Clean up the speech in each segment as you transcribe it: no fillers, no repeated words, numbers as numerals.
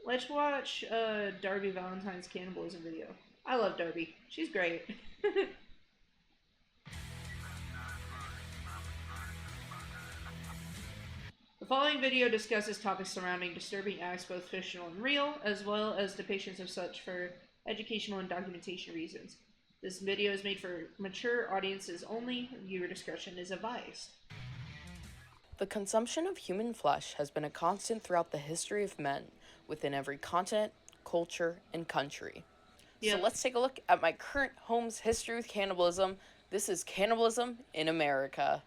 Let's watch Darby Valentine's cannibalism video. I love Darby. She's great. The following video discusses topics surrounding disturbing acts, both fictional and real, as well as depictions of such for educational and documentation reasons. This video is made for mature audiences only. Viewer discretion is advised. The consumption of human flesh has been a constant throughout the history of men within every continent, culture, and country. So let's take a look at my current home's history with cannibalism. This is Cannibalism in America.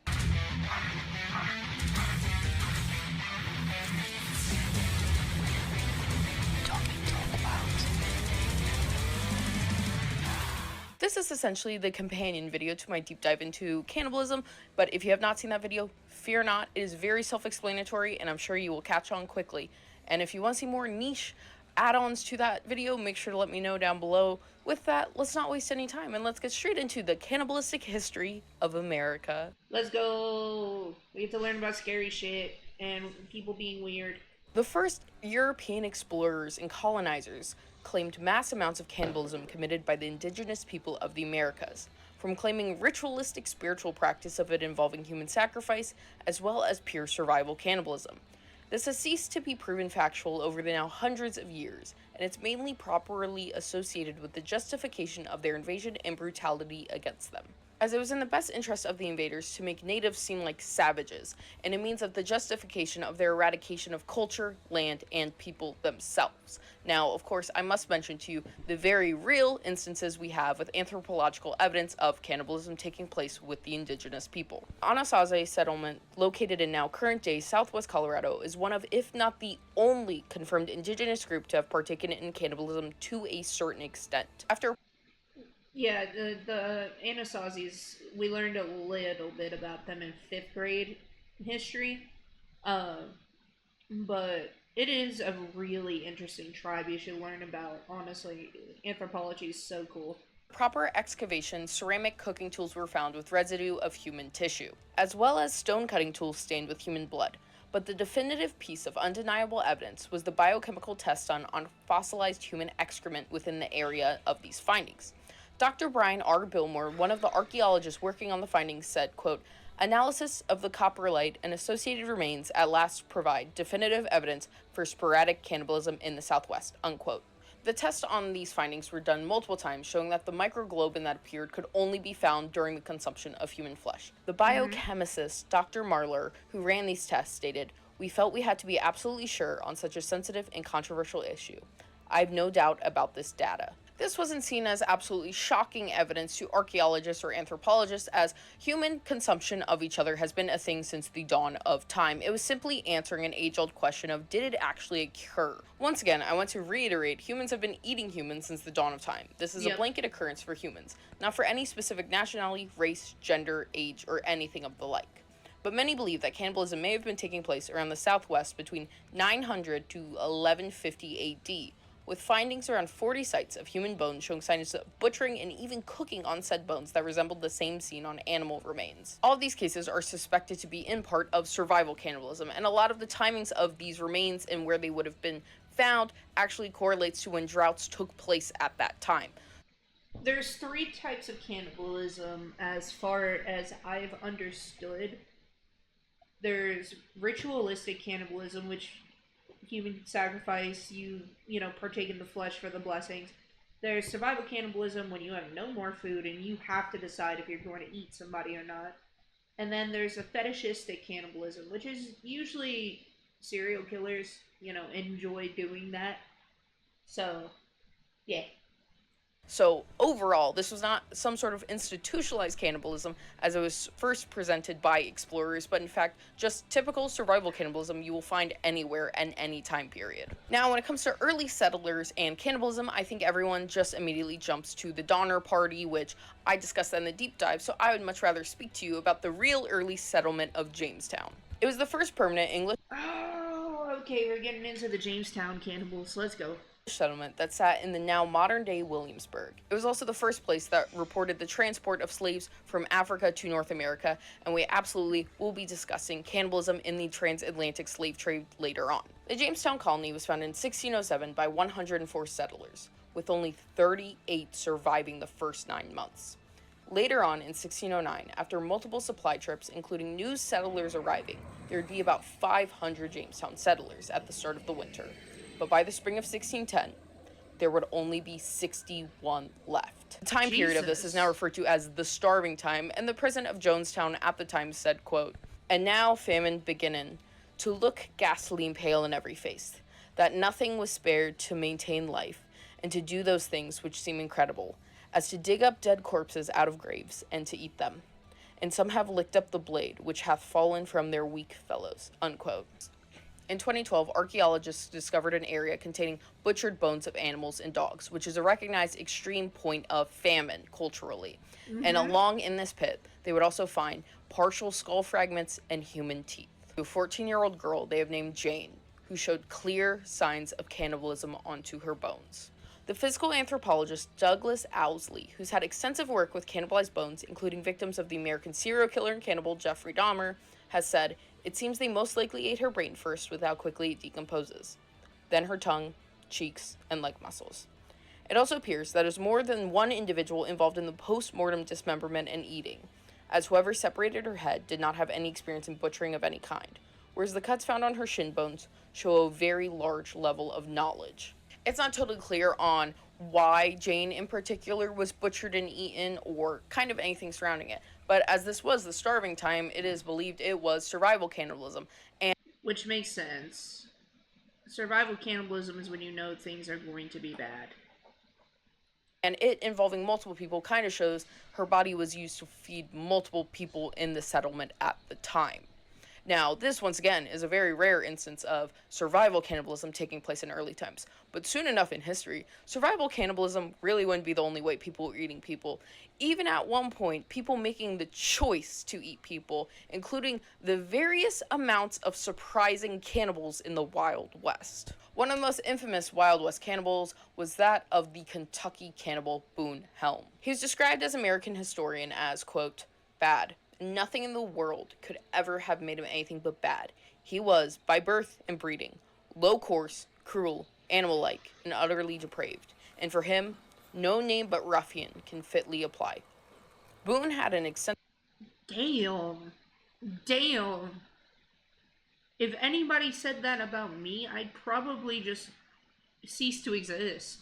This is essentially the companion video to my deep dive into cannibalism, but if you have not seen that video, fear not, it is very self-explanatory and I'm sure you will catch on quickly. And if you want to see more niche add-ons to that video, make sure to let me know down below. With that, let's not waste any time and let's get straight into the cannibalistic history of America. Let's go! We have to learn about scary shit and people being weird. The first European explorers and colonizers claimed mass amounts of cannibalism committed by the indigenous people of the Americas, from claiming ritualistic spiritual practice of it involving human sacrifice, as well as pure survival cannibalism. This has ceased to be proven factual over the now hundreds of years, and it's mainly properly associated with the justification of their invasion and brutality against them, as it was in the best interest of the invaders to make natives seem like savages, and it means of the justification of their eradication of culture, land, and people themselves. Now, of course, I must mention to you the very real instances we have with anthropological evidence of cannibalism taking place with the indigenous people. Anasazi settlement, located in now current-day southwest Colorado, is one of, if not the only, confirmed indigenous group to have partaken in cannibalism to a certain extent. Yeah, the Anasazis, we learned a little bit about them in 5th grade history, but it is a really interesting tribe you should learn about, honestly. Anthropology is so cool. Proper excavation, ceramic cooking tools were found with residue of human tissue, as well as stone cutting tools stained with human blood. But the definitive piece of undeniable evidence was the biochemical test done on fossilized human excrement within the area of these findings. Dr. Brian R. Billmore, one of the archaeologists working on the findings, said, quote, "Analysis of the coprolite and associated remains at last provide definitive evidence for sporadic cannibalism in the Southwest," unquote. The tests on these findings were done multiple times, showing that the microglobin that appeared could only be found during the consumption of human flesh. The biochemist, Dr. Marler, who ran these tests, stated, "We felt we had to be absolutely sure on such a sensitive and controversial issue. I have no doubt about this data." This wasn't seen as absolutely shocking evidence to archaeologists or anthropologists, as human consumption of each other has been a thing since the dawn of time. It was simply answering an age-old question of, did it actually occur? Once again, I want to reiterate, humans have been eating humans since the dawn of time. This is a blanket occurrence for humans, not for any specific nationality, race, gender, age, or anything of the like. But many believe that cannibalism may have been taking place around the Southwest between 900 to 1150 AD, with findings around 40 sites of human bones showing signs of butchering and even cooking on said bones that resembled the same seen on animal remains. All of these cases are suspected to be in part of survival cannibalism, and a lot of the timings of these remains and where they would have been found actually correlates to when droughts took place at that time. There's 3 types of cannibalism as far as I've understood. There's ritualistic cannibalism, which human sacrifice, you partake in the flesh for the blessings. There's survival cannibalism, when you have no more food and you have to decide if you're going to eat somebody or not. And then there's a fetishistic cannibalism, which is usually serial killers, enjoy doing that. So, yeah. So overall, this was not some sort of institutionalized cannibalism as it was first presented by explorers, but in fact, just typical survival cannibalism you will find anywhere and any time period. Now, when it comes to early settlers and cannibalism, I think everyone just immediately jumps to the Donner Party, which I discussed in the deep dive, so I would much rather speak to you about the real early settlement of Jamestown. It was the first permanent English Okay, we're getting into the Jamestown cannibals. Let's go. Settlement that sat in the now modern-day Williamsburg. It was also the first place that reported the transport of slaves from Africa to North America, and we absolutely will be discussing cannibalism in the transatlantic slave trade later on. The Jamestown colony was founded in 1607 by 104 settlers, with only 38 surviving the first 9 months. Later on in 1609, after multiple supply trips, including new settlers arriving, there would be about 500 Jamestown settlers at the start of the winter. But by the spring of 1610, there would only be 61 left. The time period of this is now referred to as the starving time, and the president of Jonestown at the time said, quote, "And now famine beginning, to look gasoline pale in every face, that nothing was spared to maintain life, and to do those things which seem incredible, as to dig up dead corpses out of graves, and to eat them. And some have licked up the blade, which hath fallen from their weak fellows," unquote. In 2012, archaeologists discovered an area containing butchered bones of animals and dogs, which is a recognized extreme point of famine culturally. And along in this pit, they would also find partial skull fragments and human teeth. To a 14-year-old girl they have named Jane, who showed clear signs of cannibalism onto her bones. The physical anthropologist Douglas Owsley, who's had extensive work with cannibalized bones, including victims of the American serial killer and cannibal Jeffrey Dahmer, has said, "It seems they most likely ate her brain first with how quickly it decomposes, then her tongue, cheeks, and leg muscles." It also appears that there's more than one individual involved in the post-mortem dismemberment and eating, as whoever separated her head did not have any experience in butchering of any kind, whereas the cuts found on her shin bones show a very large level of knowledge. It's not totally clear on why Jane in particular was butchered and eaten, or kind of anything surrounding it, but as this was the starving time, it is believed it was survival cannibalism. And which makes sense. Survival cannibalism is when you know things are going to be bad. And it involving multiple people kind of shows her body was used to feed multiple people in the settlement at the time. Now, this, once again, is a very rare instance of survival cannibalism taking place in early times. But soon enough in history, survival cannibalism really wouldn't be the only way people were eating people. Even at one point, people making the choice to eat people, including the various amounts of surprising cannibals in the Wild West. One of the most infamous Wild West cannibals was that of the Kentucky cannibal Boone Helm. He was described as American historian as, quote, "bad. Nothing in the world could ever have made him anything but bad. He was, by birth and breeding, low course, cruel, animal-like, and utterly depraved. And for him, no name but ruffian can fitly apply." Boone had an extensive... Damn. If anybody said that about me, I'd probably just cease to exist.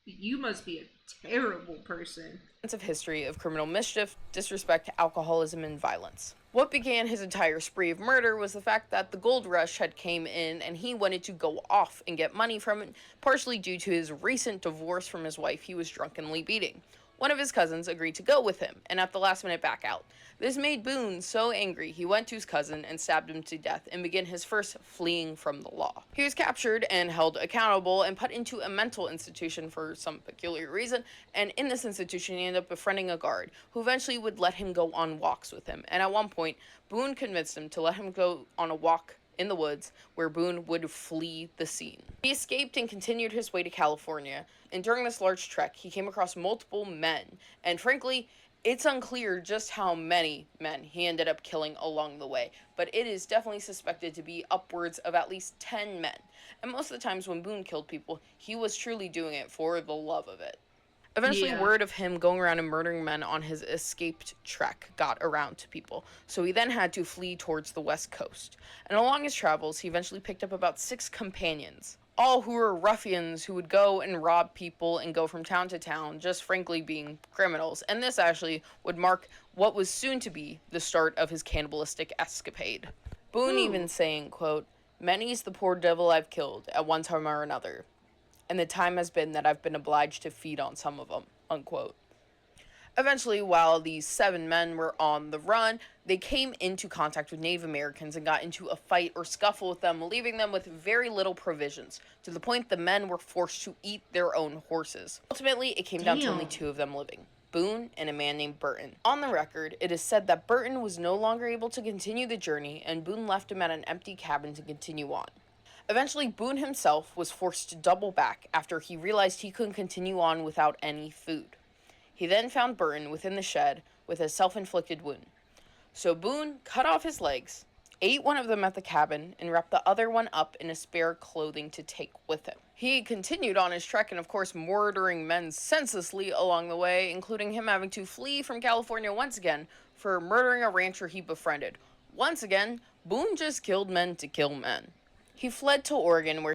You must be a terrible person. Of history of criminal mischief, disrespect, alcoholism, and violence. What began his entire spree of murder was the fact that the gold rush had came in and he wanted to go off and get money from it, partially due to his recent divorce from his wife he was drunkenly beating. One of his cousins agreed to go with him, and at the last minute back out. This made Boone so angry he went to his cousin and stabbed him to death and began his first fleeing from the law. He was captured and held accountable and put into a mental institution for some peculiar reason, and in this institution he ended up befriending a guard who eventually would let him go on walks with him, and at one point Boone convinced him to let him go on a walk in the woods where Boone would flee the scene. He escaped and continued his way to California, and during this large trek he came across multiple men, and frankly, it's unclear just how many men he ended up killing along the way, but it is definitely suspected to be upwards of at least 10 men, and most of the times when Boone killed people, he was truly doing it for the love of it. Eventually, word of him going around and murdering men on his escaped trek got around to people, so he then had to flee towards the west coast. And along his travels, he eventually picked up about 6 companions, all who were ruffians who would go and rob people and go from town to town, just frankly being criminals. And this actually would mark what was soon to be the start of his cannibalistic escapade. Boone even saying, quote, "Many's the poor devil I've killed at one time or another, and the time has been that I've been obliged to feed on some of them," unquote. Eventually, while these 7 men were on the run, they came into contact with Native Americans and got into a fight or scuffle with them, leaving them with very little provisions, to the point the men were forced to eat their own horses. Ultimately, it came down to only 2 of them living, Boone and a man named Burton. On the record, it is said that Burton was no longer able to continue the journey, and Boone left him at an empty cabin to continue on. Eventually, Boone himself was forced to double back after he realized he couldn't continue on without any food. He then found Burton within the shed with a self-inflicted wound. So Boone cut off his legs, ate one of them at the cabin, and wrapped the other one up in a spare clothing to take with him. He continued on his trek and, of course, murdering men senselessly along the way, including him having to flee from California once again for murdering a rancher he befriended. Once again, Boone just killed men to kill men. He fled to Oregon, where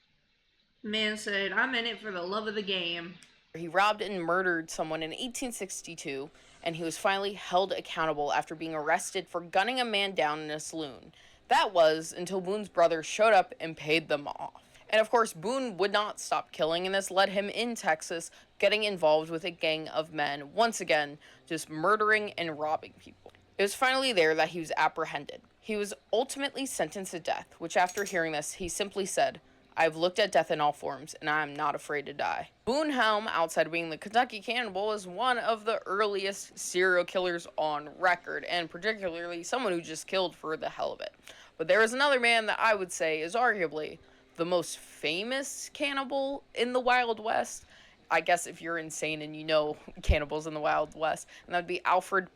Man said, I'm in it for the love of the game. he robbed and murdered someone in 1862, and he was finally held accountable after being arrested for gunning a man down in a saloon. That was until Boone's brother showed up and paid them off. And of course, Boone would not stop killing, and this led him in Texas getting involved with a gang of men, once again, just murdering and robbing people. It was finally there that he was apprehended. He was ultimately sentenced to death, which after hearing this, he simply said, I've looked at death in all forms, and I am not afraid to die. Boone Helm, outside of being the Kentucky Cannibal, was one of the earliest serial killers on record, and particularly someone who just killed for the hell of it. But there is another man that I would say is arguably the most famous cannibal in the Wild West. I guess if you're insane and you know cannibals in the Wild West, and that would be Alfred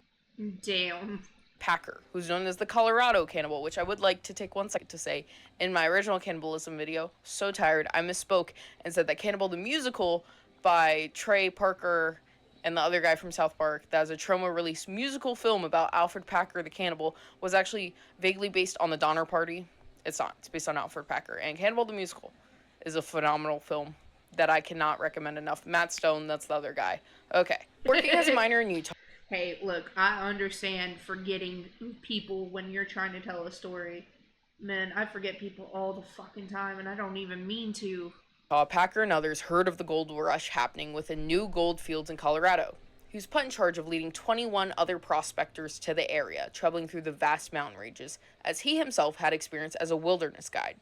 Damn. Packer, who's known as the Colorado Cannibal, which I would like to take 1 second to say. In my original cannibalism video, so tired, I misspoke and said that Cannibal the Musical by Trey Parker and the other guy from South Park, that was a Troma-released musical film about Alfred Packer the Cannibal, was actually vaguely based on the Donner Party. It's not. It's based on Alfred Packer. And Cannibal the Musical is a phenomenal film that I cannot recommend enough. Matt Stone, that's the other guy. Okay. Working as a miner in Utah. Hey, look, I understand forgetting people when you're trying to tell a story. Man, I forget people all the fucking time, and I don't even mean to. Packer and others heard of the gold rush happening within new gold fields in Colorado. He was put in charge of leading 21 other prospectors to the area, traveling through the vast mountain ranges, as he himself had experience as a wilderness guide.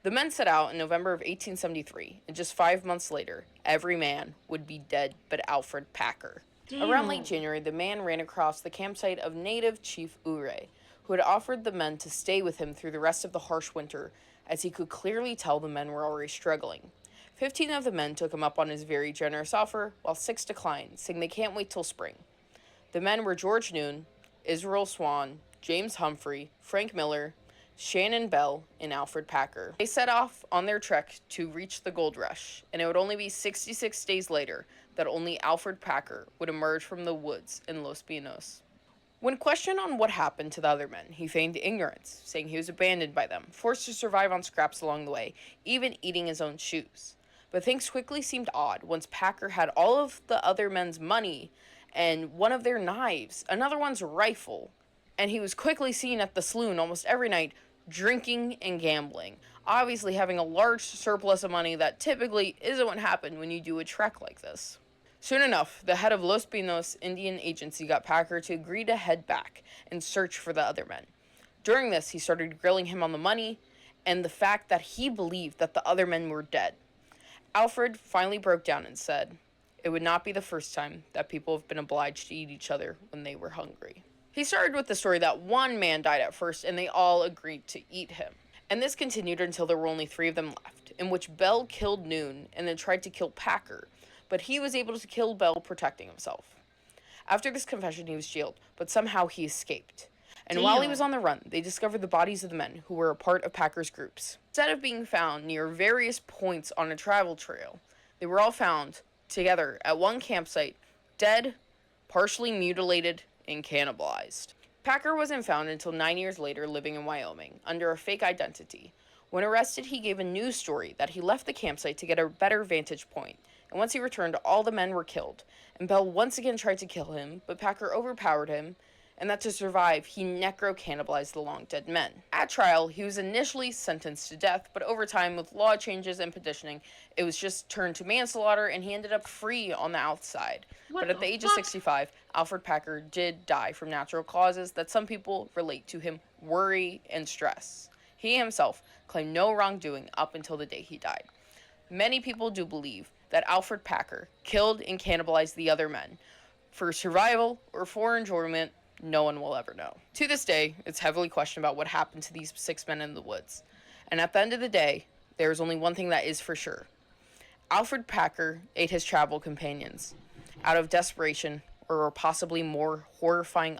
The men set out in November of 1873, and just 5 months later, every man would be dead but Alfred Packer. Damn. Around late January, the man ran across the campsite of native Chief Ouray, who had offered the men to stay with him through the rest of the harsh winter, as he could clearly tell the men were already struggling. 15 of the men took him up on his very generous offer, while 6 declined, saying they can't wait till spring. The men were George Noon, Israel Swan, James Humphrey, Frank Miller, Shannon Bell, and Alfred Packer. They set off on their trek to reach the gold rush, and it would only be 66 days later that only Alfred Packer would emerge from the woods in Los Pinos. When questioned on what happened to the other men, he feigned ignorance, saying he was abandoned by them, forced to survive on scraps along the way, even eating his own shoes. But things quickly seemed odd once Packer had all of the other men's money and one of their knives, another one's rifle, and he was quickly seen at the saloon almost every night, drinking and gambling, obviously having a large surplus of money that typically isn't what happened when you do a trek like this. Soon enough, the head of Los Pinos Indian Agency got Packer to agree to head back and search for the other men. During this, he started grilling him on the money and the fact that he believed that the other men were dead. Alfred finally broke down and said, "It would not be the first time that people have been obliged to eat each other when they were hungry." He started with the story that one man died at first and they all agreed to eat him. And this continued until there were only 3 of them left, in which Bell killed Noon and then tried to kill Packer, but he was able to kill Bell protecting himself. After this confession, he was jailed, but somehow he escaped. And while he was on the run, they discovered the bodies of the men who were a part of Packer's groups. Instead of being found near various points on a travel trail, they were all found together at one campsite, dead, partially mutilated, and cannibalized. Packer wasn't found until 9 years later living in Wyoming, under a fake identity. When arrested, he gave a news story that he left the campsite to get a better vantage point, and once he returned, all the men were killed, and Bell once again tried to kill him, but Packer overpowered him, and that to survive, he necro-cannibalized the long-dead men. At trial, he was initially sentenced to death, but over time, with law changes and petitioning, it was just turned to manslaughter, and he ended up free on the outside. But at the age of 65, Alfred Packer did die from natural causes that some people relate to him: worry and stress. He himself claimed no wrongdoing up until the day he died. Many people do believe that Alfred Packer killed and cannibalized the other men. For survival or for enjoyment, no one will ever know. To this day, it's heavily questioned about what happened to these 6 men in the woods. And at the end of the day, there is only one thing that is for sure. Alfred Packer ate his travel companions out of desperation or a possibly more horrifying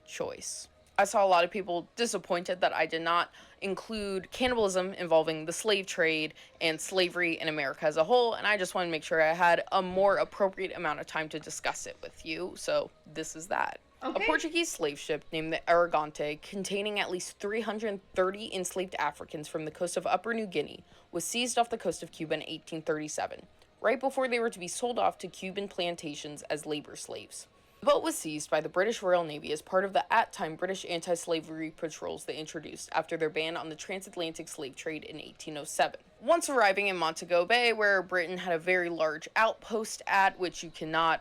choice. I saw a lot of people disappointed that I did not include cannibalism involving the slave trade and slavery in America as a whole, and I just wanted to make sure I had a more appropriate amount of time to discuss it with you, so this is that. Okay. A Portuguese slave ship named the Aragante, containing at least 330 enslaved Africans from the coast of Upper New Guinea, was seized off the coast of Cuba in 1837, right before they were to be sold off to Cuban plantations as labor slaves. The boat was seized by the British Royal Navy as part of the at-time British anti-slavery patrols they introduced after their ban on the transatlantic slave trade in 1807. Once arriving in Montego Bay, where Britain had a very large outpost at, which you cannot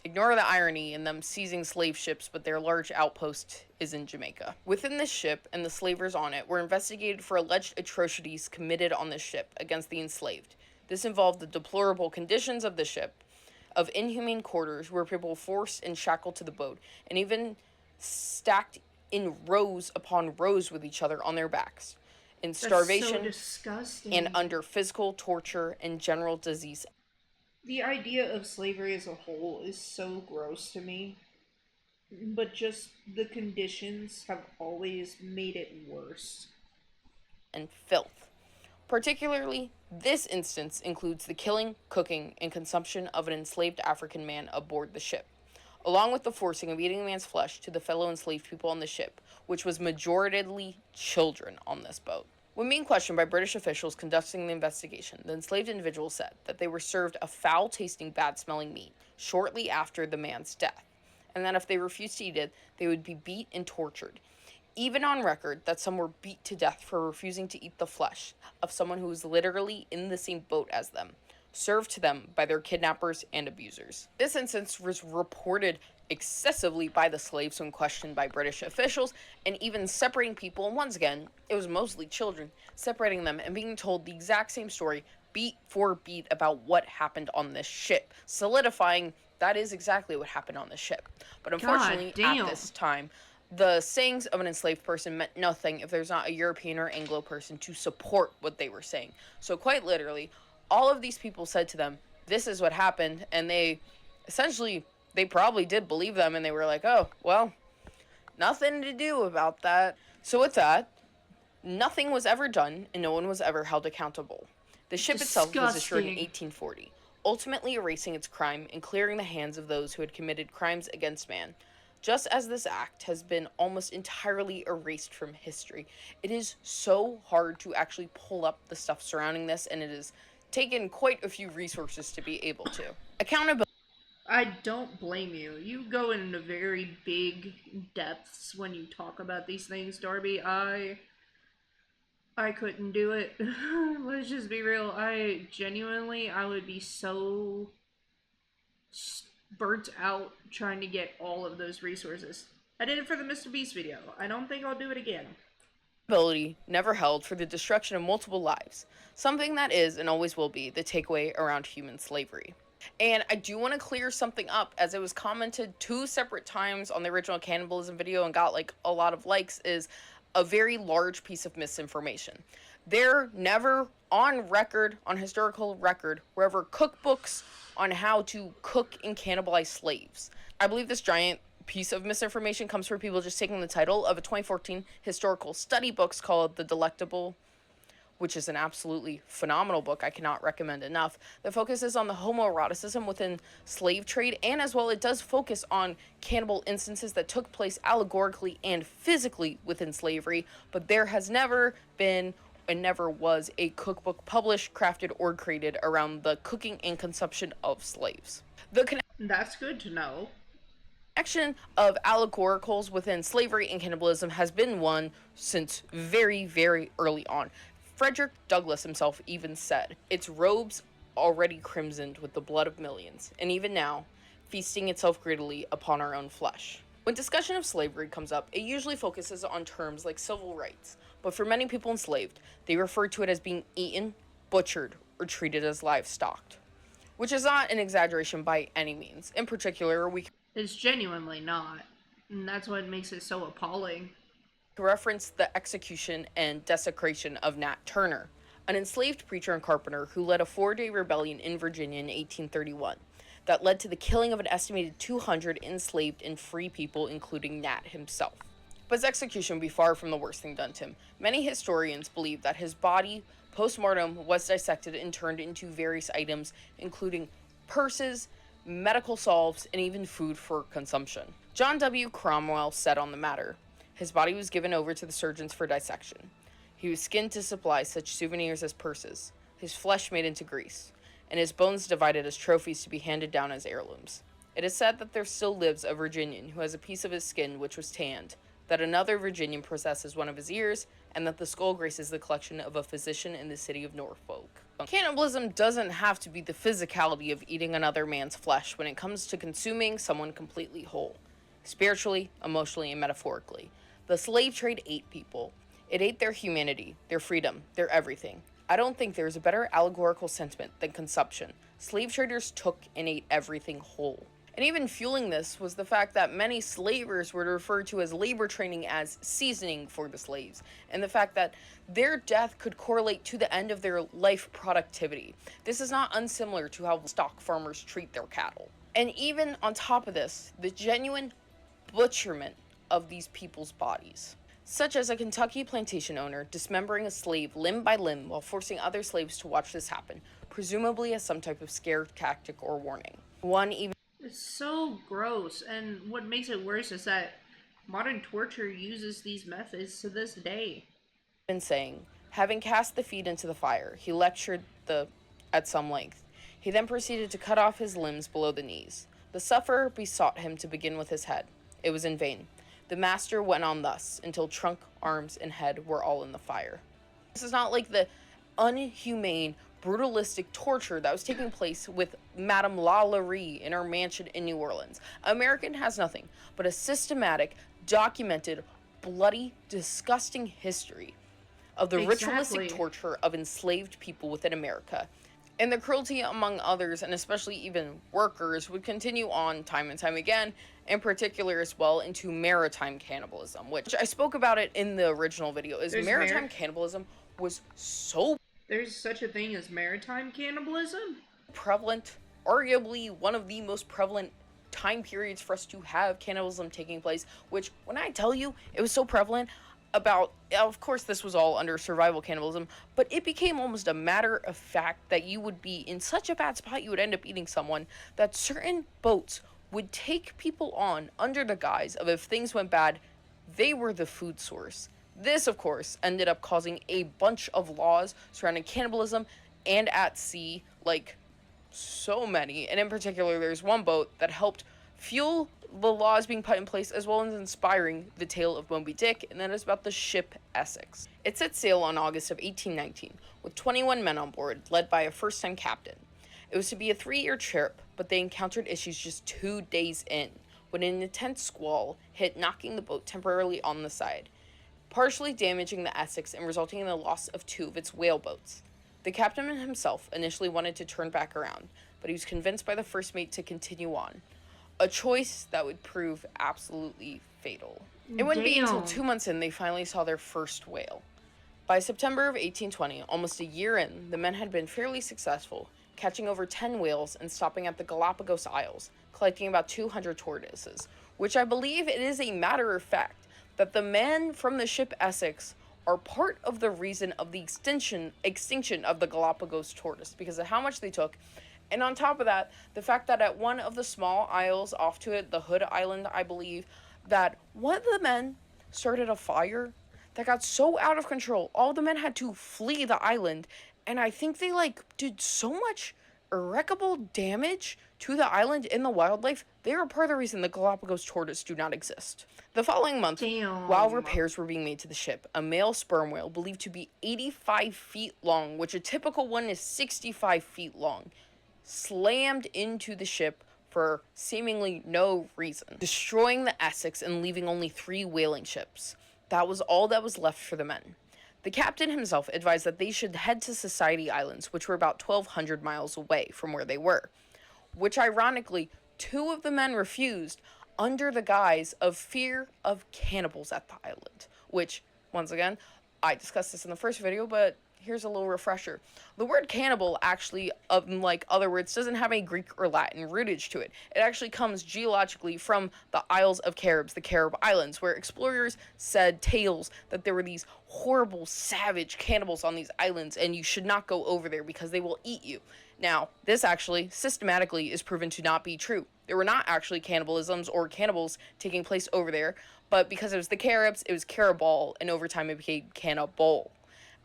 ignore the irony in them seizing slave ships, but their large outpost is in Jamaica. Within this ship and the slavers on it were investigated for alleged atrocities committed on the ship against the enslaved. This involved the deplorable conditions of the ship, of inhumane quarters where people were forced and shackled to the boat, and even stacked in rows upon rows with each other on their backs, in starvation, That's so disgusting. and under physical torture and general disease. The idea of slavery as a whole is so gross to me, but just the conditions have always made it worse. And filth. Particularly, this instance includes the killing, cooking, and consumption of an enslaved African man aboard the ship, along with the forcing of eating the man's flesh to the fellow enslaved people on the ship, which was majoritarily children on this boat. When being questioned by British officials conducting the investigation, the enslaved individuals said that they were served a foul-tasting, bad-smelling meat shortly after the man's death, and that if they refused to eat it, they would be beat and tortured. Even on record that some were beat to death for refusing to eat the flesh of someone who was literally in the same boat as them, served to them by their kidnappers and abusers. This instance was reported excessively by the slaves when questioned by British officials, and even separating people, and once again, it was mostly children, separating them and being told the exact same story, beat for beat, about what happened on this ship, solidifying that is exactly what happened on the ship. But unfortunately, at this time, the sayings of an enslaved person meant nothing if there's not a European or Anglo person to support what they were saying. So quite literally, all of these people said to them, this is what happened, and they probably did believe them, and they were like, oh, well, nothing to do about that. So with that, nothing was ever done, and no one was ever held accountable. The ship itself was destroyed in 1840, ultimately erasing its crime and clearing the hands of those who had committed crimes against man. Just as this act has been almost entirely erased from history, it is so hard to actually pull up the stuff surrounding this, and it has taken quite a few resources to be able to. Accountability. I don't blame you. You go into very big depths when you talk about these things, Darby. I couldn't do it. Let's just be real. I would be so burnt out trying to get all of those resources. I did it for the Mr. Beast video. I don't think I'll do it again. Accountability never held for the destruction of multiple lives, something that is and always will be the takeaway around human slavery. And I do want to clear something up, as it was commented 2 separate times on the original cannibalism video and got like a lot of likes, is a very large piece of misinformation. There never on record, on historical record, were ever cookbooks on how to cook and cannibalize slaves. I believe this giant piece of misinformation comes from people just taking the title of a 2014 historical study book called The Delectable, which is an absolutely phenomenal book I cannot recommend enough, that focuses on the homoeroticism within slave trade, and as well it does focus on cannibal instances that took place allegorically and physically within slavery, but there has never been and never was a cookbook published, crafted, or created around the cooking and consumption of slaves. That's good to know. Connection of allegoricals within slavery and cannibalism has been one since very, very early on. Frederick Douglass himself even said, its robes already crimsoned with the blood of millions, and even now, feasting itself greedily upon our own flesh. When discussion of slavery comes up, it usually focuses on terms like civil rights, but for many people enslaved, they refer to it as being eaten, butchered, or treated as livestock, which is not an exaggeration by any means. In particular, It's genuinely not, and that's what makes it so appalling. To reference the execution and desecration of Nat Turner, an enslaved preacher and carpenter who led a 4-day rebellion in Virginia in 1831 that led to the killing of an estimated 200 enslaved and free people, including Nat himself. But his execution would be far from the worst thing done to him. Many historians believe that his body, post-mortem, was dissected and turned into various items, including purses, medical salves, and even food for consumption. John W. Cromwell said on the matter, his body was given over to the surgeons for dissection. He was skinned to supply such souvenirs as purses, his flesh made into grease, and his bones divided as trophies to be handed down as heirlooms. It is said that there still lives a Virginian who has a piece of his skin which was tanned, that another Virginian possesses one of his ears, and that the skull graces the collection of a physician in the city of Norfolk. Cannibalism doesn't have to be the physicality of eating another man's flesh when it comes to consuming someone completely whole, spiritually, emotionally, and metaphorically. The slave trade ate people. It ate their humanity, their freedom, their everything. I don't think there is a better allegorical sentiment than consumption. Slave traders took and ate everything whole. And even fueling this was the fact that many slavers were referred to as labor training as seasoning for the slaves, and the fact that their death could correlate to the end of their life productivity. This is not unsimilar to how stock farmers treat their cattle. And even on top of this, the genuine butcherment of these people's bodies, such as a Kentucky plantation owner dismembering a slave limb by limb while forcing other slaves to watch this happen, presumably as some type of scare tactic or warning. One even It's so gross, and what makes it worse is that modern torture uses these methods to this day. saying, having cast the feet into the fire, he lectured at some length. He then proceeded to cut off his limbs below the knees. The sufferer besought him to begin with his head. It was in vain. The master went on thus until trunk, arms, and head were all in the fire. This is not like the unhumane, brutalistic torture that was taking place with Madame Lalaurie in her mansion in New Orleans. American has nothing but a systematic, documented, bloody, disgusting history of the ritualistic torture of enslaved people within America. And the cruelty among others, and especially even workers, would continue on time and time again, in particular as well into maritime cannibalism, which I spoke about it in the original video, is maritime cannibalism was so There's such a thing as maritime cannibalism? prevalent, arguably one of the most prevalent time periods for us to have cannibalism taking place, which when I tell you it was so prevalent, of course this was all under survival cannibalism, but it became almost a matter of fact that you would be in such a bad spot you would end up eating someone, that certain boats would take people on under the guise of if things went bad, they were the food source. This, of course, ended up causing a bunch of laws surrounding cannibalism and at sea, like so many. And in particular, there's one boat that helped fuel the laws being put in place, as well as inspiring the tale of Moby Dick, and that is about the ship Essex. It set sail on August of 1819, with 21 men on board, led by a first-time captain. It was to be a 3-year trip, but they encountered issues just 2 days in, when an intense squall hit, knocking the boat temporarily on the side, partially damaging the Essex and resulting in the loss of 2 of its whaleboats. The captain himself initially wanted to turn back around, but he was convinced by the first mate to continue on, a choice that would prove absolutely fatal. It wouldn't be until 2 months in they finally saw their first whale. By September of 1820, almost a year in, the men had been fairly successful, catching over 10 whales and stopping at the Galapagos Isles, collecting about 200 tortoises, which I believe it is a matter of fact that the men from the ship Essex are part of the reason of the extinction of the Galapagos tortoise, because of how much they took. And on top of that, the fact that at one of the small isles off to it, the Hood Island, I believe, that one of the men started a fire that got so out of control, all the men had to flee the island, and I think they, did so much irreparable damage to the island and the wildlife, they are part of the reason the Galapagos tortoise do not exist. The following month, while repairs were being made to the ship, a male sperm whale believed to be 85 feet long, which a typical one is 65 feet long, slammed into the ship for seemingly no reason, destroying the Essex and leaving only 3 whaling ships. That was all that was left for the men. The captain himself advised that they should head to Society Islands, which were about 1,200 miles away from where they were, which ironically, 2 of the men refused under the guise of fear of cannibals at the island, which, once again, I discussed this in the first video, but here's a little refresher. The word cannibal actually, like other words, doesn't have a Greek or Latin rootage to it. It actually comes geologically from the Isles of Caribs, the Carib Islands, where explorers said tales that there were these horrible, savage cannibals on these islands, and you should not go over there because they will eat you. Now, this actually, systematically, is proven to not be true. There were not actually cannibalisms or cannibals taking place over there, but because it was the Caribs, it was Caribal, and over time it became Cannibal.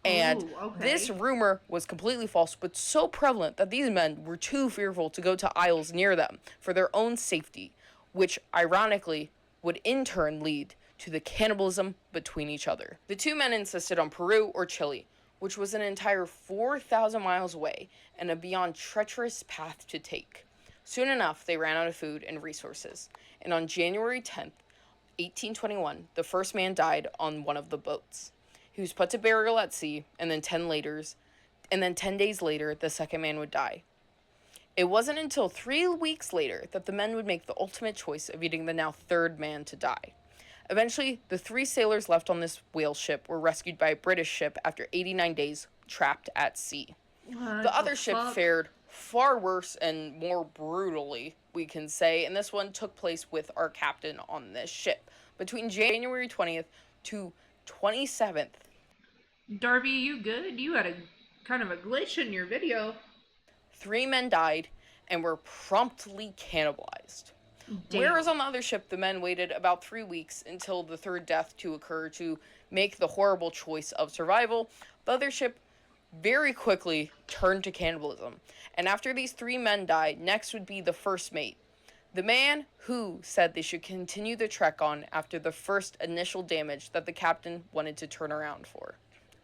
And Ooh, okay. this rumor was completely false, but so prevalent that these men were too fearful to go to isles near them for their own safety, which ironically would in turn lead to the cannibalism between each other. The two men insisted on Peru or Chile, which was an entire 4,000 miles away and a beyond treacherous path to take. Soon enough, they ran out of food and resources, and on January 10th, 1821, the first man died on one of the boats. He was put to burial at sea, and then 10 days later, the second man would die. It wasn't until 3 weeks later that the men would make the ultimate choice of eating the now third man to die. Eventually, the 3 sailors left on this whale ship were rescued by a British ship after 89 days trapped at sea. The other ship fared far worse and more brutally, we can say, and this one took place with our captain on this ship. Between January 20th to 27th, Darby, you good? You had a kind of a glitch in your video. 3 men died and were promptly cannibalized. Damn. Whereas on the other ship, the men waited about 3 weeks until the third death to occur to make the horrible choice of survival, the other ship very quickly turned to cannibalism. And after these 3 men died, next would be the first mate. The man who said they should continue the trek on after the first initial damage that the captain wanted to turn around for.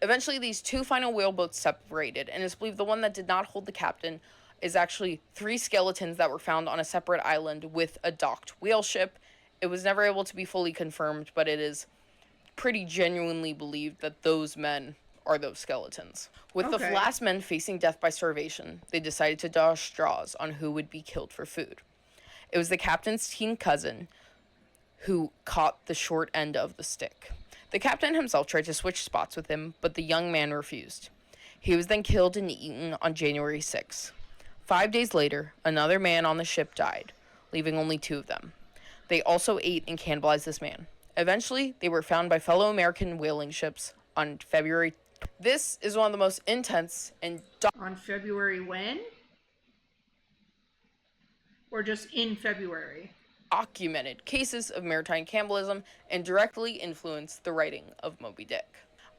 Eventually, these 2 final whaleboats separated, and it's believed the one that did not hold the captain is actually 3 skeletons that were found on a separate island with a docked whale ship. It was never able to be fully confirmed, but it is pretty genuinely believed that those men are those skeletons. With the last men facing death by starvation, they decided to draw straws on who would be killed for food. It was the captain's teen cousin who caught the short end of the stick. The captain himself tried to switch spots with him, but the young man refused. He was then killed and eaten on January 6th. 5 days later, another man on the ship died, leaving only 2 of them. They also ate and cannibalized this man. Eventually, they were found by fellow American whaling ships on February. This is one of the most intense and on February when? Or just in February? Documented cases of maritime cannibalism and directly influenced the writing of Moby Dick.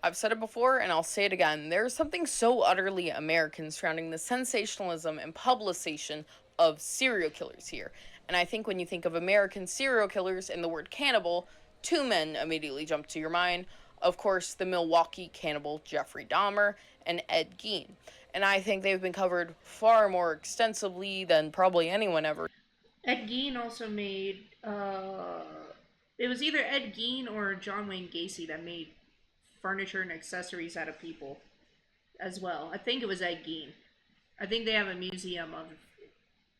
I've said it before and I'll say it again, there's something so utterly American surrounding the sensationalism and publicization of serial killers here. And I think when you think of American serial killers and the word cannibal, 2 men immediately jump to your mind. Of course, the Milwaukee cannibal Jeffrey Dahmer and Ed Gein. And I think they've been covered far more extensively than probably anyone ever. Ed Gein also made, it was either Ed Gein or John Wayne Gacy that made furniture and accessories out of people as well. I think it was Ed Gein. I think they have a museum of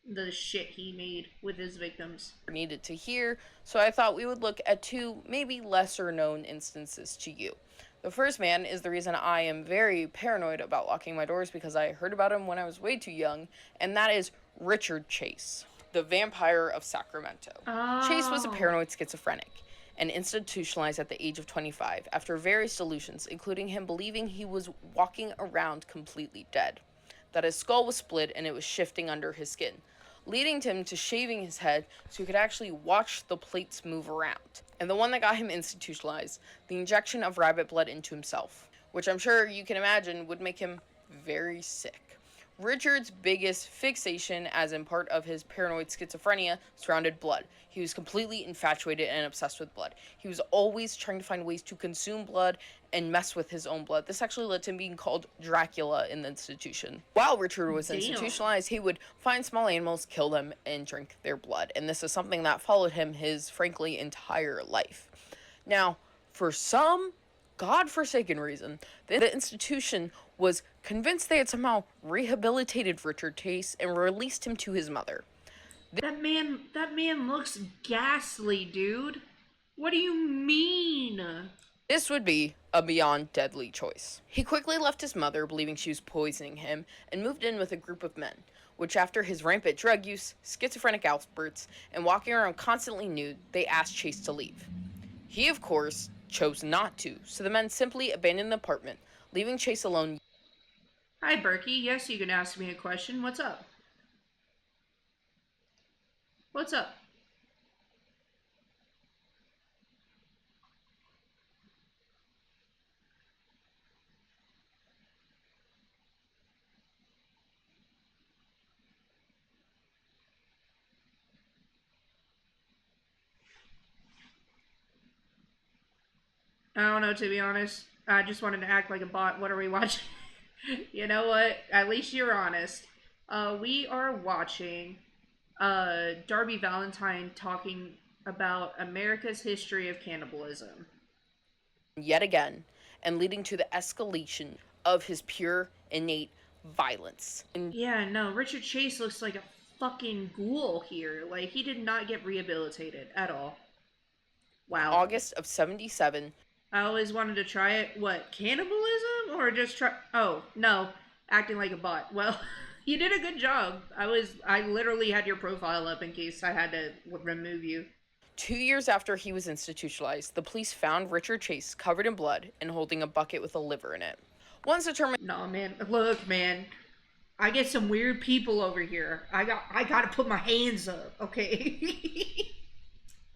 the shit he made with his victims. Needed to hear, so I thought we would look at 2 maybe lesser known instances to you. The first man is the reason I am very paranoid about locking my doors, because I heard about him when I was way too young, and that is Richard Chase, the vampire of Sacramento. Oh. Chase was a paranoid schizophrenic and institutionalized at the age of 25 after various delusions, including him believing he was walking around completely dead, that his skull was split and it was shifting under his skin, leading him to shaving his head so he could actually watch the plates move around. And the one that got him institutionalized, the injection of rabbit blood into himself, which I'm sure you can imagine would make him very sick. Richard's biggest fixation, as in part of his paranoid schizophrenia, surrounded blood. He was completely infatuated and obsessed with blood. He was always trying to find ways to consume blood and mess with his own blood. This actually led to him being called Dracula in the institution. While Richard was institutionalized, he would find small animals, kill them, and drink their blood. And this is something that followed him his, frankly, entire life. Now, for some godforsaken reason, the institution was convinced they had somehow rehabilitated Richard Chase and released him to his mother. That man looks ghastly, dude. What do you mean? This would be a beyond deadly choice. He quickly left his mother, believing she was poisoning him, and moved in with a group of men, which after his rampant drug use, schizophrenic outbursts, and walking around constantly nude, they asked Chase to leave. He, of course, chose not to, so the men simply abandoned the apartment, leaving Chase alone. Hi, Berkey. Yes, you can ask me a question. What's up? What's up? I don't know, to be honest. I just wanted to act like a bot. What are we watching? You know what? At least you're honest. We are watching Darby Valentine talking about America's history of cannibalism. Yet again, and leading to the escalation of his pure, innate violence. Yeah, no, Richard Chase looks like a fucking ghoul here. Like, he did not get rehabilitated at all. Wow. August of 77. I always wanted to try it. What, cannibalism? Or just try. Oh, no. Acting like a bot. Well, you did a good job. I literally had your profile up in case I had to remove you. 2 years after he was institutionalized, the police found Richard Chase covered in blood and holding a bucket with a liver in it. Once determined. No, man. Look, man. I get some weird people over here. I gotta put my hands up, okay?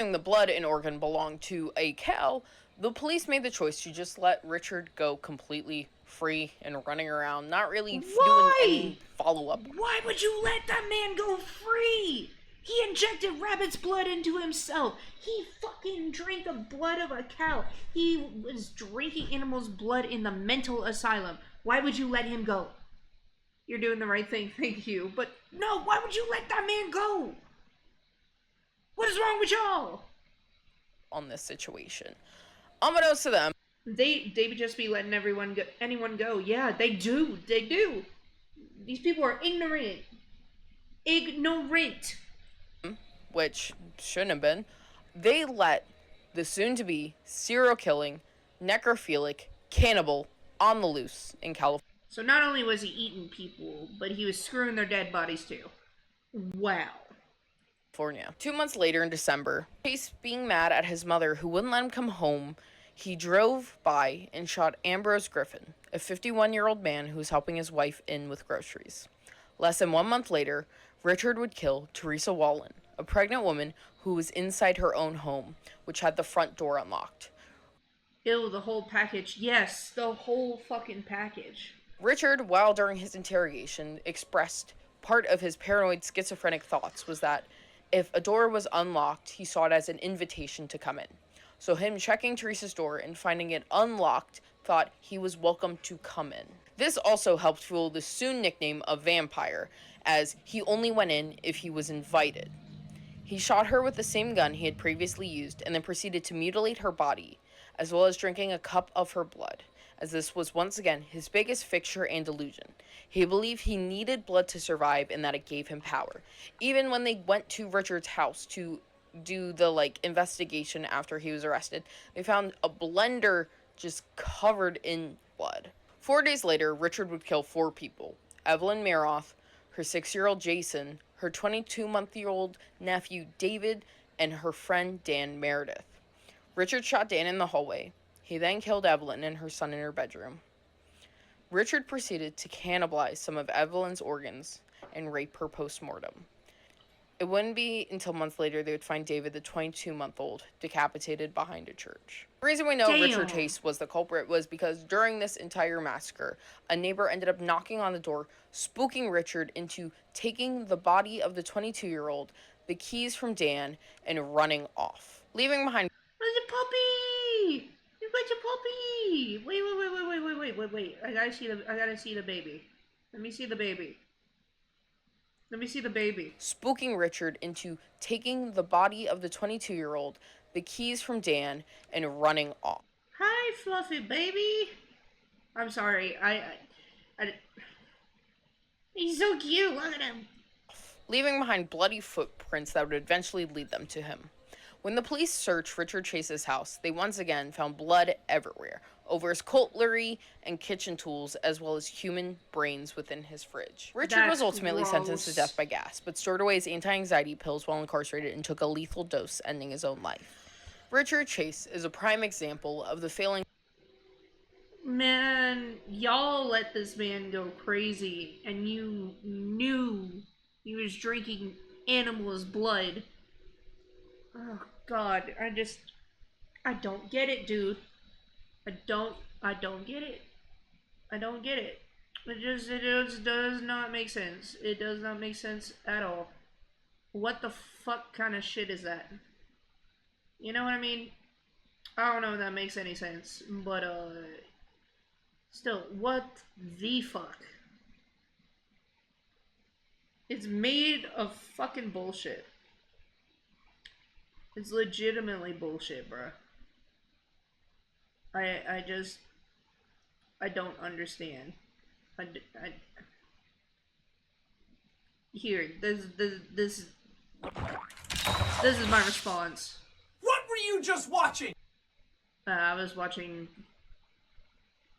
The blood and organ belonged to a cow. The police made the choice to just let Richard go completely free and running around, not really doing any follow-up. Why would you let that man go free? He injected rabbit's blood into himself. He fucking drank the blood of a cow. He was drinking animals' blood in the mental asylum. Why would you let him go? You're doing the right thing, thank you. But no, why would you let that man go? What is wrong with y'all? On this situation. Unbeknownst to them, they would just be letting anyone go. Yeah, they do. They do. These people are ignorant. Ignorant. Which shouldn't have been. They let the soon-to-be serial-killing, necrophilic cannibal on the loose in California. So not only was he eating people, but he was screwing their dead bodies too. Wow. 2 months later in December, Chase, being mad at his mother who wouldn't let him come home, he drove by and shot Ambrose Griffin, a 51-year-old man who was helping his wife in with groceries. Less than 1 month later, Richard would kill Teresa Wallen, a pregnant woman who was inside her own home, which had the front door unlocked. Ew, the whole package. Yes, the whole fucking package. Richard, while during his interrogation, expressed part of his paranoid schizophrenic thoughts was that if a door was unlocked, he saw it as an invitation to come in. So him checking Teresa's door and finding it unlocked thought he was welcome to come in. This also helped fuel the soon nickname of Vampire, as he only went in if he was invited. He shot her with the same gun he had previously used and then proceeded to mutilate her body, as well as drinking a cup of her blood, as this was once again his biggest fixture and delusion. He believed he needed blood to survive and that it gave him power. Even when they went to Richard's house to do the investigation after he was arrested, they found a blender just covered in blood. 4 days later, Richard would kill 4 people: Evelyn Meroth, her 6-year-old Jason, her 22-month-old nephew David, and her friend Dan Meredith. Richard shot Dan in the hallway. He then killed Evelyn and her son in her bedroom. Richard proceeded to cannibalize some of Evelyn's organs and rape her post-mortem. It wouldn't be until months later they would find David, the 22-month-old, decapitated behind a church. The reason we know Richard Chase was the culprit was because during this entire massacre, a neighbor ended up knocking on the door, spooking Richard into taking the body of the 22-year-old, the keys from Dan, and running off, leaving behind. Where's the puppy? You got your puppy! Wait. I gotta see the baby. Let me see the baby. Spooking Richard into taking the body of the 22-year-old, the keys from Dan, and running off. Hi, fluffy baby. I'm sorry. I he's so cute. Look at him. Leaving behind bloody footprints that would eventually lead them to him. When the police searched Richard Chase's house, they once again found blood everywhere, over his cutlery and kitchen tools, as well as human brains within his fridge. Richard was That's ultimately sentenced to gross. death by gas, but stored away his anti-anxiety pills while incarcerated and took a lethal dose, ending his own life. Richard Chase is a prime example of the failing. Man, y'all let this man go crazy, and you knew he was drinking animals' blood. Oh God, I don't get it, dude. I don't get it. I don't get it. It just does not make sense. It does not make sense at all. What the fuck kind of shit is that? You know what I mean? I don't know if that makes any sense, but still, what the fuck? It's made of fucking bullshit. It's legitimately bullshit, bruh. I just, I don't understand. I here, this is my response. What were you just watching? I was watching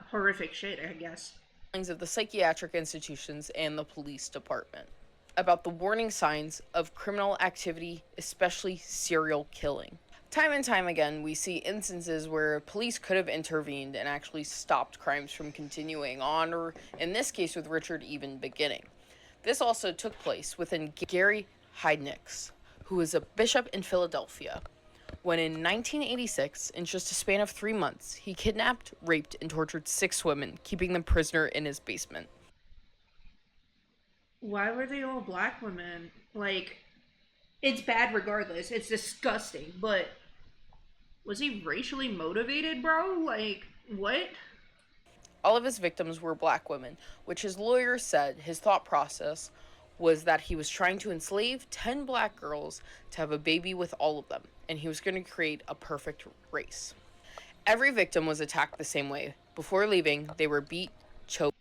horrific shit, I guess. Of the psychiatric institutions and the police department about the warning signs of criminal activity, especially serial killing. Time and time again, we see instances where police could have intervened and actually stopped crimes from continuing on, or in this case with Richard, even beginning. This also took place within Gary Heidniks, who was a bishop in Philadelphia, when in 1986, in just a span of 3 months, he kidnapped, raped, and tortured 6 women, keeping them prisoner in his basement. Why were they all black women? Like, it's bad regardless. It's disgusting, but was he racially motivated, bro? Like, what? All of his victims were black women, which his lawyer said his thought process was that he was trying to enslave 10 black girls to have a baby with all of them, and he was going to create a perfect race. Every victim was attacked the same way. Before leaving, they were beat, choked,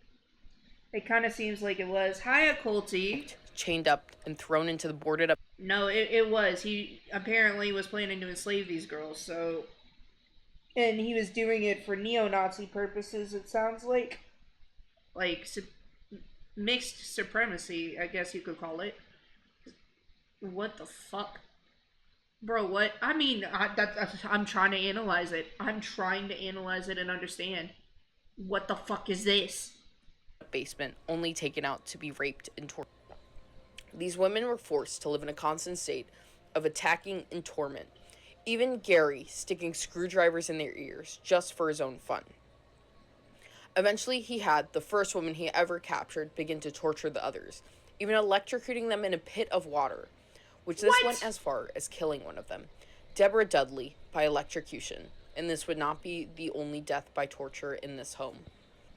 It kind of seems like it was. Hiya, Colty. chained up, and thrown into the boarded up. No, it was. He apparently was planning to enslave these girls, so. And he was doing it for neo-Nazi purposes, it sounds like. Like, mixed supremacy, I guess you could call it. What the fuck? Bro, what? I mean, I'm trying to analyze it. I'm trying to analyze it and understand. What the fuck is this? Basement, only taken out to be raped and tortured. These women were forced to live in a constant state of attacking and torment, even Gary sticking screwdrivers in their ears just for his own fun. Eventually, he had the first woman he ever captured begin to torture the others, even electrocuting them in a pit of water, which this went as far as killing one of them, Deborah Dudley, by electrocution, and this would not be the only death by torture in this home.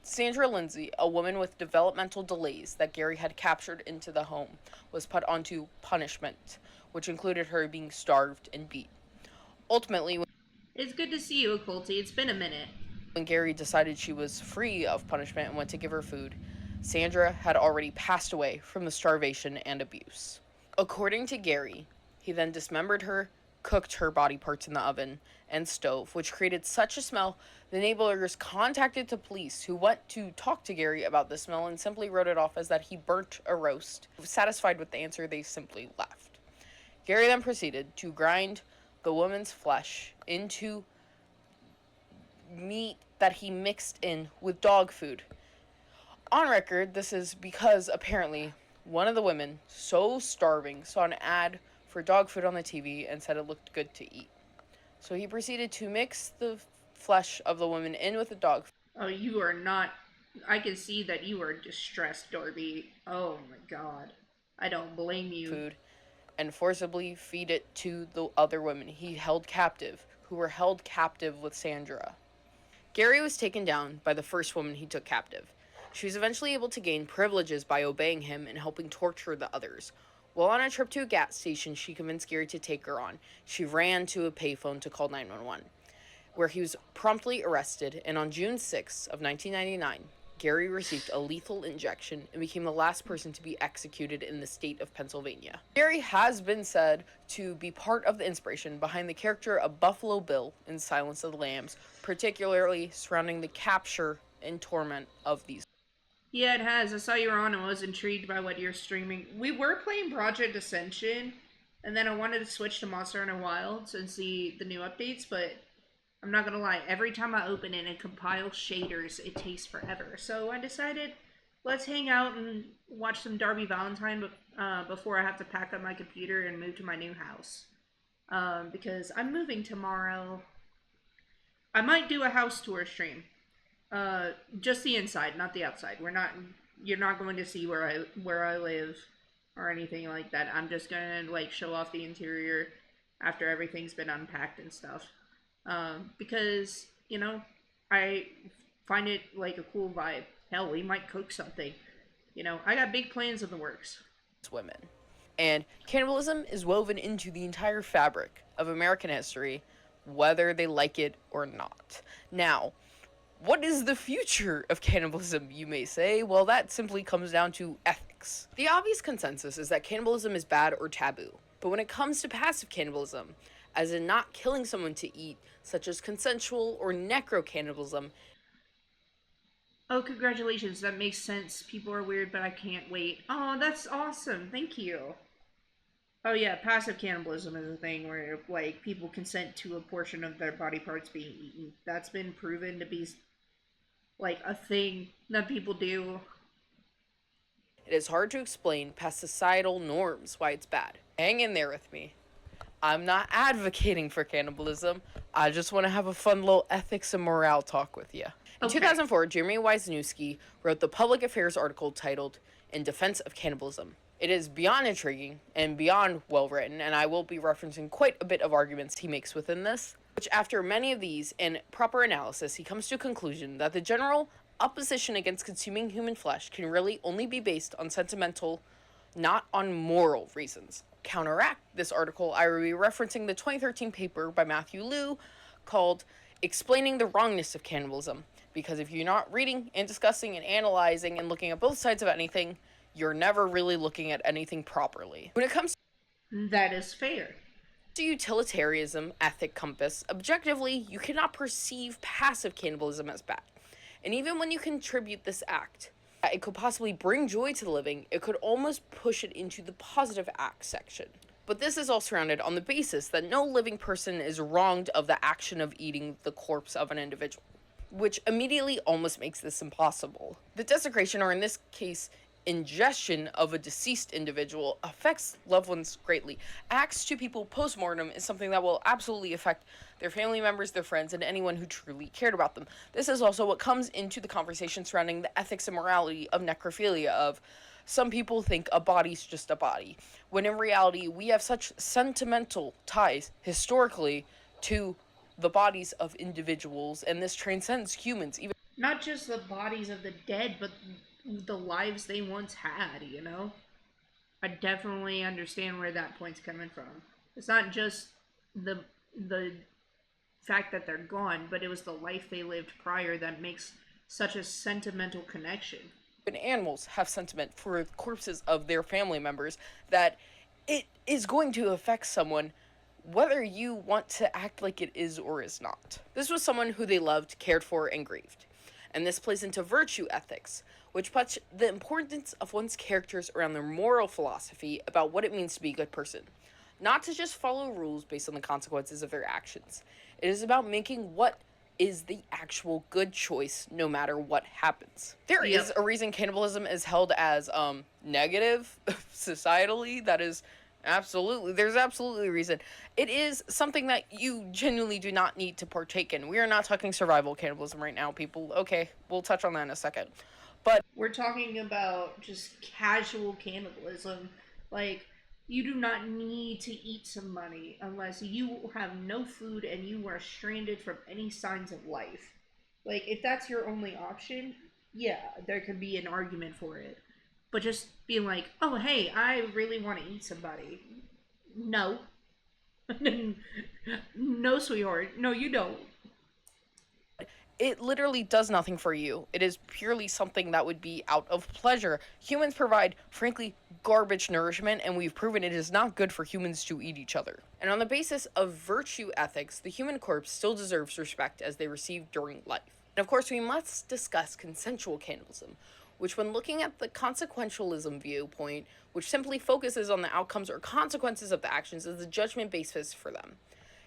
Sandra Lindsay, a woman with developmental delays that Gary had captured into the home, was put onto punishment, which included her being starved and beat. Ultimately, It's good to see you, Colty. It's been a minute. when Gary decided she was free of punishment and went to give her food, Sandra had already passed away from the starvation and abuse. According to Gary, he then dismembered her, cooked her body parts in the oven and stove, which created such a smell, the neighbors contacted the police, who went to talk to Gary about the smell and simply wrote it off as that he burnt a roast. Satisfied with the answer, they simply left. Gary then proceeded to grind the woman's flesh into meat that he mixed in with dog food. On record, this is because apparently one of the women, so starving, saw an ad for dog food on the TV and said it looked good to eat. So he proceeded to mix the flesh of the woman in with the dog Oh, you are not. I can see that you are distressed, Darby. Oh my god. I don't blame you. food and forcibly feed it to the other women he held captive, who were held captive with Sandra. Gary was taken down by the first woman he took captive. She was eventually able to gain privileges by obeying him and helping torture the others. While on a trip to a gas station, she convinced Gary to take her on. She ran to a payphone to call 911, where he was promptly arrested, and on June 6th of 1999, Gary received a lethal injection and became the last person to be executed in the state of Pennsylvania. Gary has been said to be part of the inspiration behind the character of Buffalo Bill in Silence of the Lambs, particularly surrounding the capture and torment of these. Yeah, it has. I saw you were on and was intrigued by what you're streaming. We were playing Project Ascension, and then I wanted to switch to Monster Hunter Wilds and see the new updates, but I'm not gonna lie, every time I open it and compile shaders, it takes forever. So I decided, let's hang out and watch some Darby Valentine before I have to pack up my computer and move to my new house. Because I'm moving tomorrow. I might do a house tour stream. Just the inside, not the outside. You're not going to see where I live or anything like that. I'm just gonna like show off the interior after everything's been unpacked and stuff. Because, you know, I find it like a cool vibe. Hell, we might cook something. You know, I got big plans in the works. Women. And cannibalism is woven into the entire fabric of American history, whether they like it or not. Now, what is the future of cannibalism, you may say? Well, that simply comes down to ethics. The obvious consensus is that cannibalism is bad or taboo. But when it comes to passive cannibalism, as in not killing someone to eat, such as consensual or necro-cannibalism. Oh, congratulations. That makes sense. People are weird, but I can't wait. Oh, that's awesome. Thank you. Oh yeah, passive cannibalism is a thing where, like, people consent to a portion of their body parts being eaten. That's been proven to be, like, a thing that people do. It is hard to explain past societal norms why it's bad. Hang in there with me. I'm not advocating for cannibalism. I just want to have a fun little ethics and morale talk with you. In 2004, Jeremy Wisniewski wrote the public affairs article titled In Defense of Cannibalism. It is beyond intriguing and beyond well written, and I will be referencing quite a bit of arguments he makes within this, which after many of these and proper analysis, he comes to a conclusion that the general opposition against consuming human flesh can really only be based on sentimental, not on moral reasons. Counteract this article, I will be referencing the 2013 paper by Matthew Liu called Explaining the Wrongness of Cannibalism, because if you're not reading and discussing and analyzing and looking at both sides of anything, you're never really looking at anything properly. When it comes that is fair. to utilitarianism, ethic compass, objectively, you cannot perceive passive cannibalism as bad. And even when you contribute this act, it could possibly bring joy to the living, it could almost push it into the positive act section. But this is all surrounded on the basis that no living person is wronged of the action of eating the corpse of an individual, which immediately almost makes this impossible. The desecration, or in this case, ingestion of a deceased individual, affects loved ones greatly. Acts to people post-mortem is something that will absolutely affect their family members, their friends, and anyone who truly cared about them. This is also what comes into the conversation surrounding the ethics and morality of necrophilia, of some people think a body's just a body, when in reality we have such sentimental ties historically to the bodies of individuals, and this transcends humans. Even not just the bodies of the dead, but the lives they once had, you know? I definitely understand where that point's coming from. It's not just the fact that they're gone, but it was the life they lived prior that makes such a sentimental connection. Animals have sentiment for corpses of their family members that it is going to affect someone whether you want to act like it is or is not. This was someone who they loved, cared for, and grieved. And this plays into virtue ethics, which puts the importance of one's characters around their moral philosophy about what it means to be a good person. Not to just follow rules based on the consequences of their actions. It is about making what is the actual good choice no matter what happens. There is a reason cannibalism is held as negative societally. That is there's absolutely a reason. It is something that you genuinely do not need to partake in. We are not talking survival cannibalism right now, people. Okay, we'll touch on that in a second. But we're talking about just casual cannibalism. Like, you do not need to eat somebody unless you have no food and you are stranded from any signs of life. Like, if that's your only option, yeah, there could be an argument for it. But just being like, oh, hey, I really want to eat somebody. No. No, sweetheart. No, you don't. It literally does nothing for you. It is purely something that would be out of pleasure. Humans provide, frankly, garbage nourishment, and we've proven it is not good for humans to eat each other. And on the basis of virtue ethics, the human corpse still deserves respect as they receive during life. And of course, we must discuss consensual cannibalism, which, when looking at the consequentialism viewpoint, which simply focuses on the outcomes or consequences of the actions, is the judgment basis for them.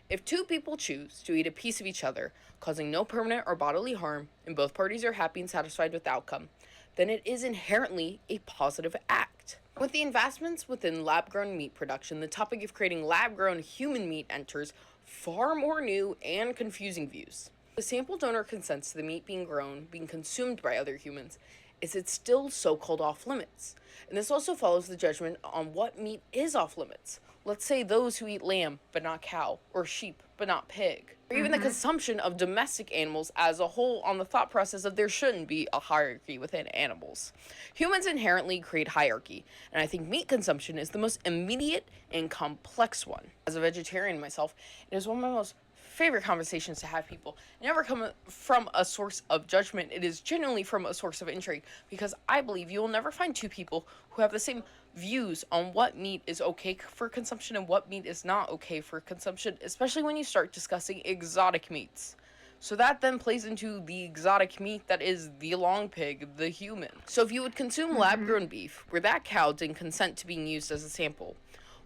If two people choose to eat a piece of each other, causing no permanent or bodily harm, and both parties are happy and satisfied with the outcome, then it is inherently a positive act. With the advancements within lab-grown meat production, the topic of creating lab-grown human meat enters far more new and confusing views. The sample donor consents to the meat being grown, being consumed by other humans. Is it still so-called off-limits? And this also follows the judgment on what meat is off-limits. Let's say those who eat lamb but not cow, or sheep but not pig, or even the consumption of domestic animals as a whole, on the thought process of there shouldn't be a hierarchy within animals. Humans inherently create hierarchy, and I think meat consumption is the most immediate and complex one. As a vegetarian myself, it is one of my most favorite conversations to have people. It never come from a source of judgment. It is genuinely from a source of intrigue, because I believe you will never find two people who have the same views on what meat is okay for consumption and what meat is not okay for consumption, especially when you start discussing exotic meats. So that then plays into the exotic meat that is the long pig, the human. So if you would consume lab-grown beef, where that cow didn't consent to being used as a sample,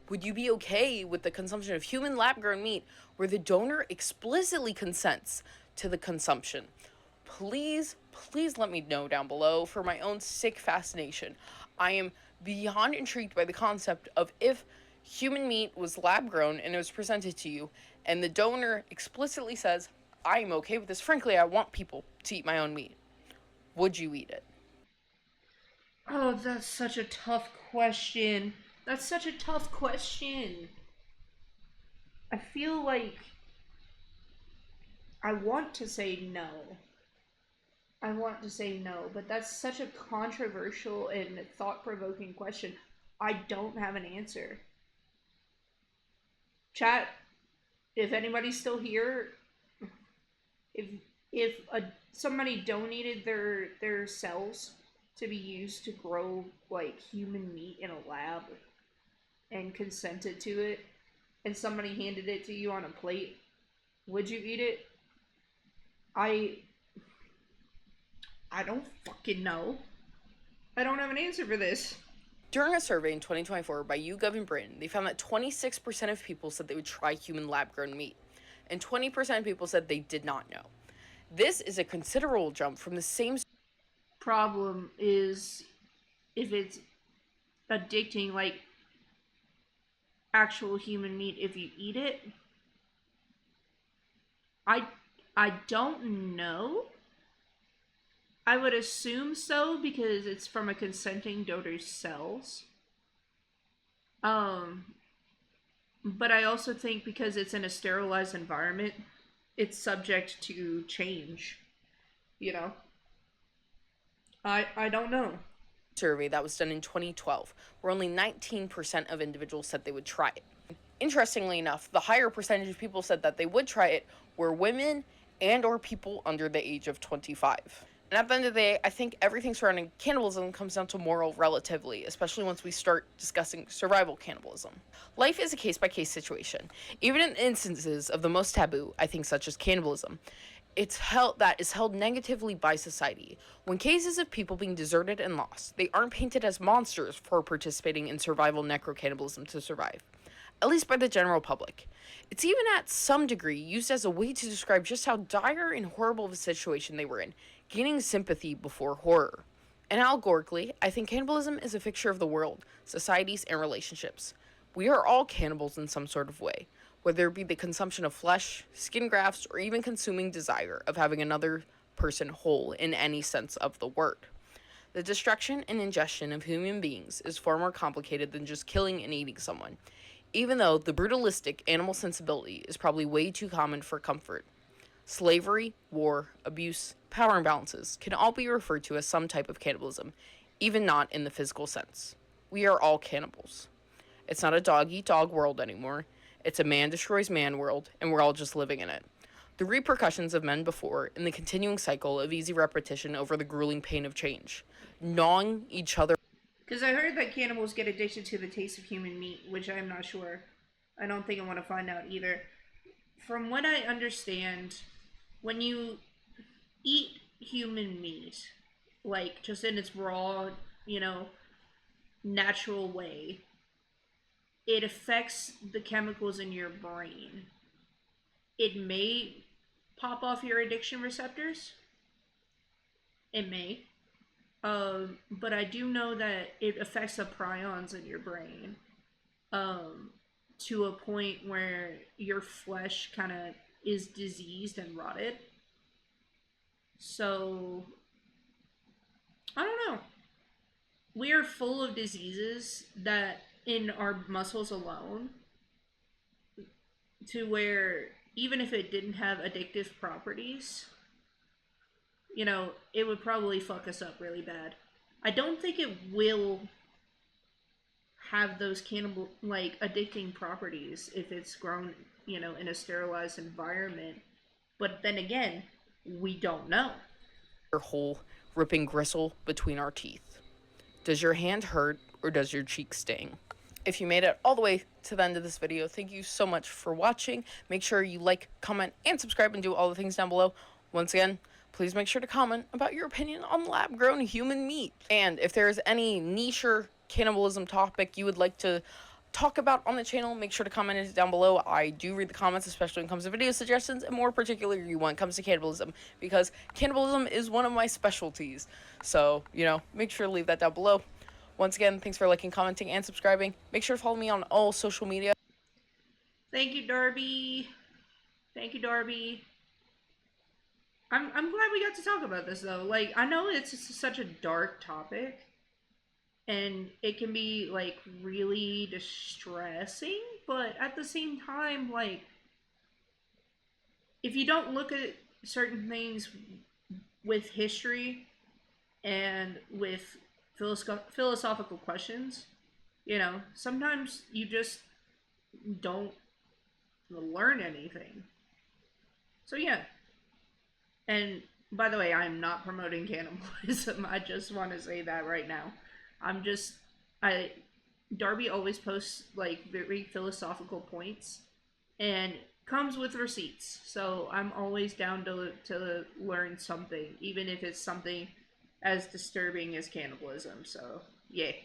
would you be okay with the consumption of human lab-grown meat where the donor explicitly consents to the consumption? Please let me know down below for my own sick fascination. I am beyond intrigued by the concept of if human meat was lab-grown and it was presented to you, and the donor explicitly says, I'm okay with this. Frankly, I want people to eat my own meat. Would you eat it? Oh, that's such a tough question. That's such a tough question. I feel like I want to say no. I want to say no, but that's such a controversial and thought-provoking question. I don't have an answer. Chat, if anybody's still here, if somebody donated their cells to be used to grow like human meat in a lab and consented to it, and somebody handed it to you on a plate, would you eat it? I don't fucking know. I don't have an answer for this. During a survey in 2024 by YouGov in Britain, they found that 26% of people said they would try human lab-grown meat, and 20% of people said they did not know. This is a considerable jump from the same problem is if it's addicting like actual human meat if you eat it. I don't know. I would assume so because it's from a consenting donor's cells. But I also think because it's in a sterilized environment, it's subject to change. You know? I don't know. survey that was done in 2012, where only 19% of individuals said they would try it. Interestingly enough, the higher percentage of people said that they would try it were women and or people under the age of 25. And at the end of the day, I think everything surrounding cannibalism comes down to moral relativity, especially once we start discussing survival cannibalism. Life is a case-by-case situation. Even in instances of the most taboo, I think, such as cannibalism, it's held negatively by society. When cases of people being deserted and lost, they aren't painted as monsters for participating in survival necrocannibalism to survive, at least by the general public. It's even at some degree used as a way to describe just how dire and horrible of a situation they were in, gaining sympathy before horror. And allegorically, I think cannibalism is a picture of the world, societies, and relationships. We are all cannibals in some sort of way, whether it be the consumption of flesh, skin grafts, or even consuming desire of having another person whole in any sense of the word. The destruction and ingestion of human beings is far more complicated than just killing and eating someone, even though the brutalistic animal sensibility is probably way too common for comfort. Slavery, war, abuse, power imbalances can all be referred to as some type of cannibalism, even not in the physical sense. We are all cannibals. It's not a dog-eat-dog world anymore. It's a man-destroys-man world, and we're all just living in it. the repercussions of men before, and the continuing cycle of easy repetition over the grueling pain of change, gnawing each other. Because I heard that cannibals get addicted to the taste of human meat, which I'm not sure. I don't think I want to find out either. From what I understand, when you eat human meat, like just in its raw, natural way, it affects the chemicals in your brain. It may pop off your addiction receptors. It may. But I do know that it affects the prions in your brain to a point where your flesh kind of is diseased and rotted. So, I don't know. We are full of diseases that in our muscles alone, to where even if it didn't have addictive properties, it would probably fuck us up really bad. I don't think it will have those addicting properties if it's grown, in a sterilized environment. But then again, we don't know. Your whole ripping gristle between our teeth. Does your hand hurt or does your cheek sting? If you made it all the way to the end of this video, thank you so much for watching. Make sure you like, comment, and subscribe and do all the things down below. Once again, please make sure to comment about your opinion on lab-grown human meat. And if there is any niche cannibalism topic you would like to talk about on the channel, make sure to comment it down below. I do read the comments, especially when it comes to video suggestions, and more particularly when it comes to cannibalism, because cannibalism is one of my specialties. So, make sure to leave that down below. Once again, thanks for liking, commenting, and subscribing. Make sure to follow me on all social media. Thank you, Darby. Thank you, Darby. I'm glad we got to talk about this, though. Like, I know it's such a dark topic, and it can be, really distressing, but at the same time, if you don't look at certain things with history and with philosophical questions, sometimes you just don't learn anything. So, yeah. And by the way, I'm not promoting cannibalism. I just want to say that right now. Darby always posts very philosophical points and comes with receipts. So I'm always down to learn something, even if it's something as disturbing as cannibalism. So, yay.